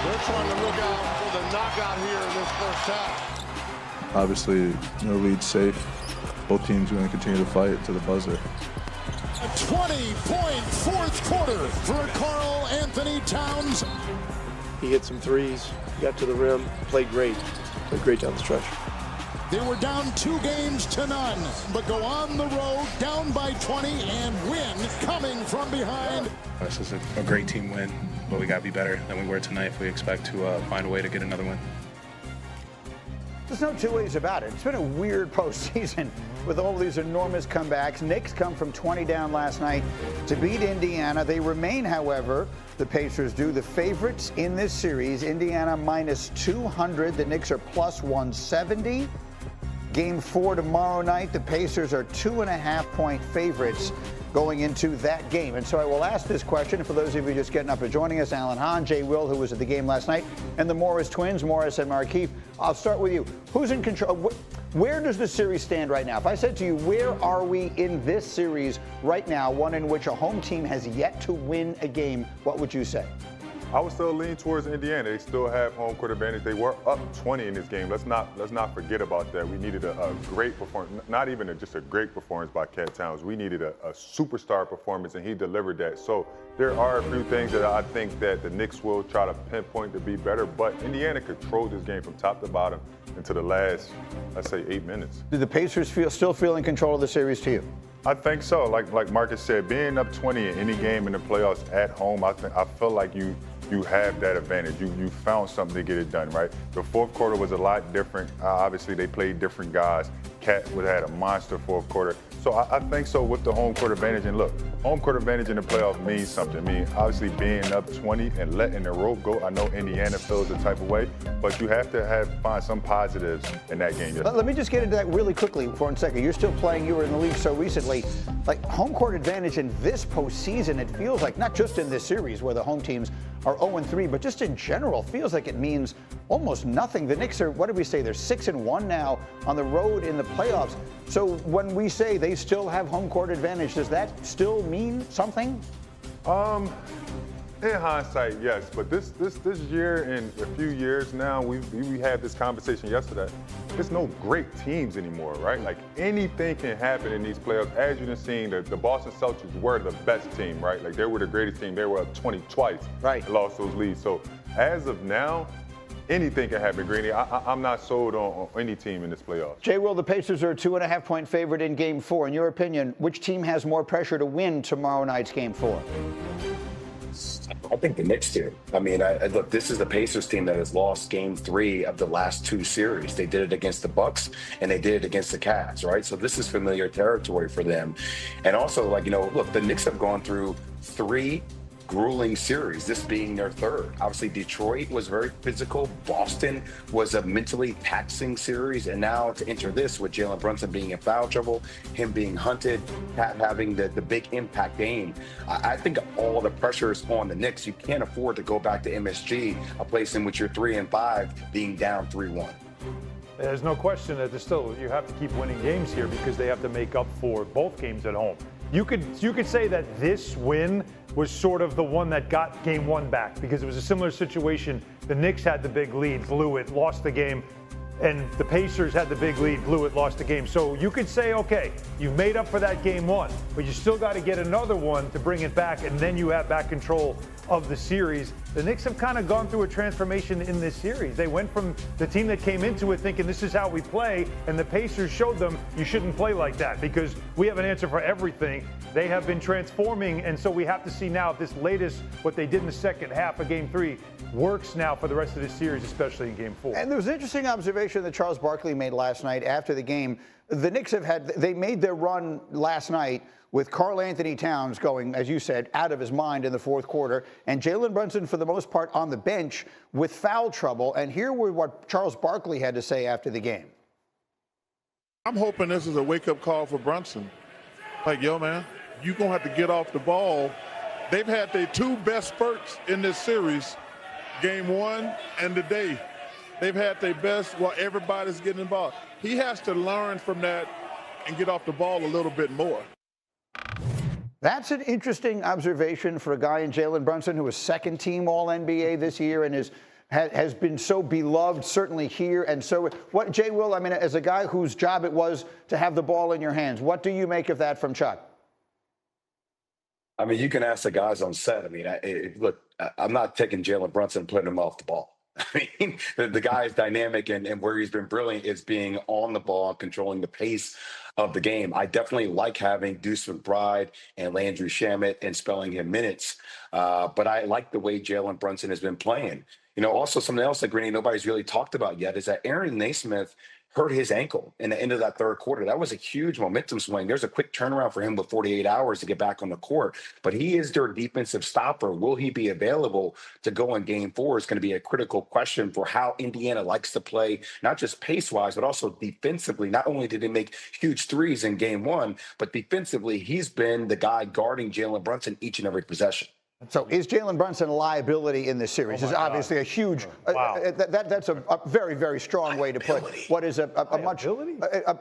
They're trying to look out for the knockout here in this first half. Obviously, no lead safe. Both teams are going to continue to fight to the buzzer. A 20-point fourth quarter for Karl Anthony Towns. He hit some threes, got to the rim, played great down the stretch. They were down 2-0, but go on the road down by 20 and win coming from behind. This is a great team win, but we got to be better than we were tonight if we expect to find a way to get another win. There's no two ways about it. It's been a weird postseason with all these enormous comebacks. Knicks come from 20 down last night to beat Indiana. They remain, however, the Pacers do, the favorites in this series. Indiana minus 200. The Knicks are plus 170. Game 4 tomorrow night. The Pacers are 2.5-point favorites going into that game. And so I will ask this question for those of you just getting up and joining us. Alan Hahn, Jay Will, who was at the game last night, and the Morris twins, Morris and Markieff. I'll start with you. Who's in control? Where does the series stand right now? If I said to you, where are we in this series right now, one in which a home team has yet to win a game, what would you say? I would still lean towards Indiana. They still have home court advantage. They were up 20 in this game. Let's not forget about that. We needed a great performance, not even just a great performance by Cat Towns. We needed a superstar performance, and he delivered that. So there are a few things that I think that the Knicks will try to pinpoint to be better, but Indiana controlled this game from top to bottom into the last, let's say, 8 minutes. Do the Pacers still feel in control of the series to you? I think so. Like Marcus said, being up 20 in any game in the playoffs at home, I feel like you have that advantage. You found something to get it done, right? The fourth quarter was a lot different. Obviously, they played different guys. Cat would have had a monster fourth quarter. So I think so with the home court advantage. And look, home court advantage in the playoffs means something. I mean, obviously being up 20 and letting the rope go, I know Indiana feels the type of way, but you have to find some positives in that game. Let me just get into that really quickly for 1 second. You're still playing. You were in the league so recently. Like, home court advantage in this postseason, it feels like, not just in this series where the home teams are 0-3, but just in general, feels like it means almost nothing. The Knicks are, what did we say? They're 6-1 now on the road in the playoffs. So when we say they still have home court advantage, does that still mean something? In hindsight, yes. But this year and a few years now, we had this conversation yesterday. There's no great teams anymore, right? Like, anything can happen in these playoffs. As you've seen, the Boston Celtics were the best team, right? Like, they were the greatest team. They were up 20 twice. Right. And lost those leads. So as of now, anything can happen, Greeny. I'm not sold on any team in this playoffs. Jay Will, the Pacers are a 2.5-point favorite in Game 4. In your opinion, which team has more pressure to win tomorrow night's Game 4? I think the Knicks do. I mean, look, this is the Pacers team that has lost Game 3 of the last 2 series. They did it against the Bucks and they did it against the Cavs, right? So this is familiar territory for them. And also, look, the Knicks have gone through 3 grueling series, this being their 3rd. Obviously, Detroit was very physical. Boston was a mentally taxing series. And now to enter this with Jalen Brunson being in foul trouble, him being hunted, having the big impact game, I think all the pressure is on the Knicks. You can't afford to go back to MSG, a place in which you're 3-5, being down 3-1. There's no question that you have to keep winning games here because they have to make up for both games at home. You could say that this win was sort of the one that got Game 1 back because it was a similar situation. The Knicks had the big lead, blew it, lost the game, and the Pacers had the big lead, blew it, lost the game. So you could say, okay, you've made up for that Game 1, but you still got to get another one to bring it back, and then you have back control of the series. The Knicks have kind of gone through a transformation in this series. They went from the team that came into it thinking this is how we play, and the Pacers showed them you shouldn't play like that because we have an answer for everything. They have been transforming, and so we have to see now if this latest, what they did in the second half of Game 3, works now for the rest of the series, especially in Game 4. And there was an interesting observation that Charles Barkley made last night after the game. The Knicks they made their run last night with Karl Anthony Towns going, as you said, out of his mind in the fourth quarter, and Jalen Brunson, for the most part, on the bench with foul trouble. And here were what Charles Barkley had to say after the game. I'm hoping this is a wake-up call for Brunson. Like, yo, man, you're going to have to get off the ball. They've had their 2 best spurts in this series, Game 1 and today. They've had their best while everybody's getting involved. He has to learn from that and get off the ball a little bit more. That's an interesting observation for a guy in Jalen Brunson who is second team All-NBA this year and has been so beloved, certainly here. And so what, Jay Will, I mean, as a guy whose job it was to have the ball in your hands, what do you make of that from Chuck? I mean, you can ask the guys on set. I mean, look, I'm not taking Jalen Brunson and putting him off the ball. I mean, the guy is dynamic, and where he's been brilliant is being on the ball and controlling the pace of the game. I definitely like having Deuce McBride and Landry Shamet and spelling him minutes, but I like the way Jalen Brunson has been playing. You know, also something else that Greeny nobody's really talked about yet is that Aaron Naismith hurt his ankle in the end of that third quarter. That was a huge momentum swing. There's a quick turnaround for him with 48 hours to get back on the court. But he is their defensive stopper. Will he be available to go in game 4 is going to be a critical question for how Indiana likes to play, not just pace-wise, but also defensively. Not only did he make huge threes in game 1, but defensively, he's been the guy guarding Jalen Brunson each and every possession. So is Jalen Brunson a liability in this series? Is obviously a huge, that's a very, very strong way to put what is a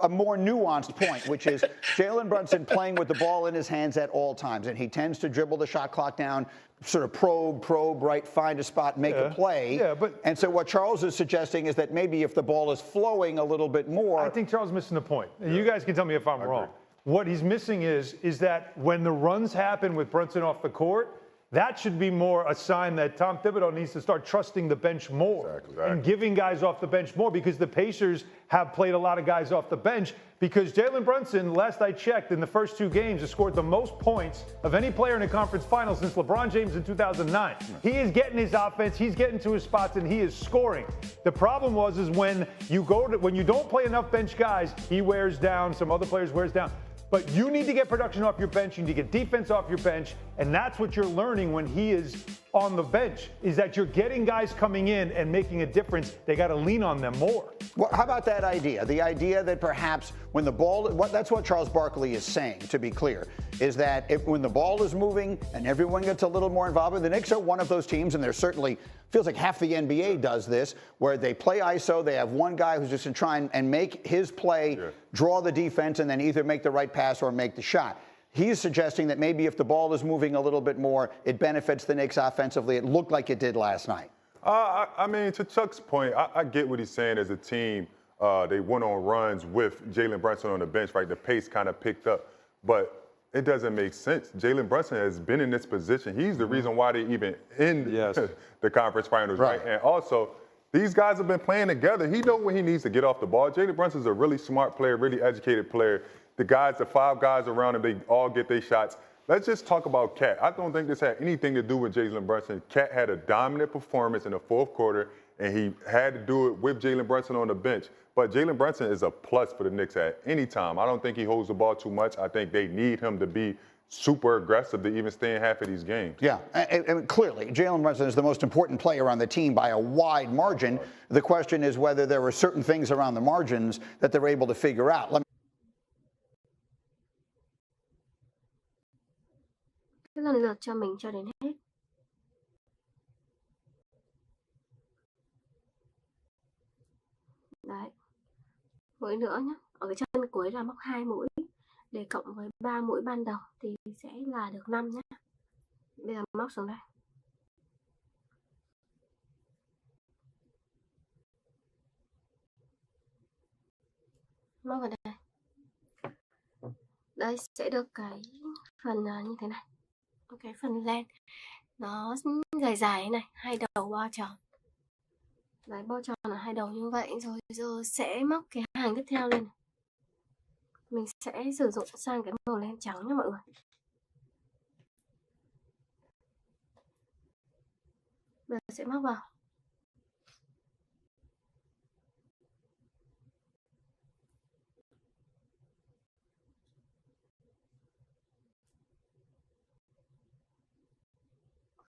more nuanced point, which is Jalen Brunson playing with the ball in his hands at all times. And he tends to dribble the shot clock down, sort of probe, right, find a spot, make a play. And so what Charles is suggesting is that maybe if the ball is flowing a little bit more. I think Charles is missing the point. You guys can tell me if I'm wrong. What he's missing is that when the runs happen with Brunson off the court, that should be more a sign that Tom Thibodeau needs to start trusting the bench more and giving guys off the bench more, because the Pacers have played a lot of guys off the bench. Because Jalen Brunson, last I checked, in the first 2 games, has scored the most points of any player in a conference final since LeBron James in 2009. He is getting his offense, he's getting to his spots, and he is scoring. The problem is when you don't play enough bench guys, he wears down, some other players wears down. But you need to get production off your bench. You need to get defense off your bench. And that's what you're learning when he is on the bench, is that you're getting guys coming in and making a difference. They got to lean on them more. Well, how about that idea? The idea that perhaps when the ball, that's what Charles Barkley is saying, to be clear, is that when the ball is moving and everyone gets a little more involved, the Knicks are one of those teams, and there's certainly, feels like half the NBA does this, where they play ISO, they have one guy who's just going to try and make his play, draw the defense, and then either make the right pass or make the shot. He's suggesting that maybe if the ball is moving a little bit more, it benefits the Knicks offensively. It looked like it did last night. I mean, to Chuck's point, I get what he's saying. As a team, they went on runs with Jalen Brunson on the bench, right? The pace kind of picked up. But it doesn't make sense. Jalen Brunson has been in this position. He's the reason why they even in the conference finals, right? And also, these guys have been playing together. He knows when he needs to get off the ball. Jalen Brunson's a really smart player, really educated player. The 5 guys around him, they all get their shots. Let's just talk about Cat. I don't think this had anything to do with Jalen Brunson. Cat had a dominant performance in the 4th quarter, and he had to do it with Jalen Brunson on the bench. But Jalen Brunson is a plus for the Knicks at any time. I don't think he holds the ball too much. I think they need him to be super aggressive to even stay in half of these games. Yeah, and clearly, Jalen Brunson is the most important player on the team by a wide margin. The question is whether there were certain things around the margins that they're able to figure out. Cứ lần lượt cho mình cho đến hết. Đấy. Mũi nữa nhé. Ở cái chân cuối là móc 2 mũi. Để cộng với 3 mũi ban đầu thì sẽ là được 5 nhé. Bây giờ móc xuống đây. Móc vào đây. Đây sẽ được cái phần như thế này. Cái phần len nó dài dài thế này, 2 đầu bo tròn. Đấy, bo tròn ở 2 đầu như vậy, rồi giờ sẽ móc cái hàng tiếp theo lên. Mình sẽ sử dụng sang cái màu len trắng nha mọi người. Bây giờ sẽ móc vào.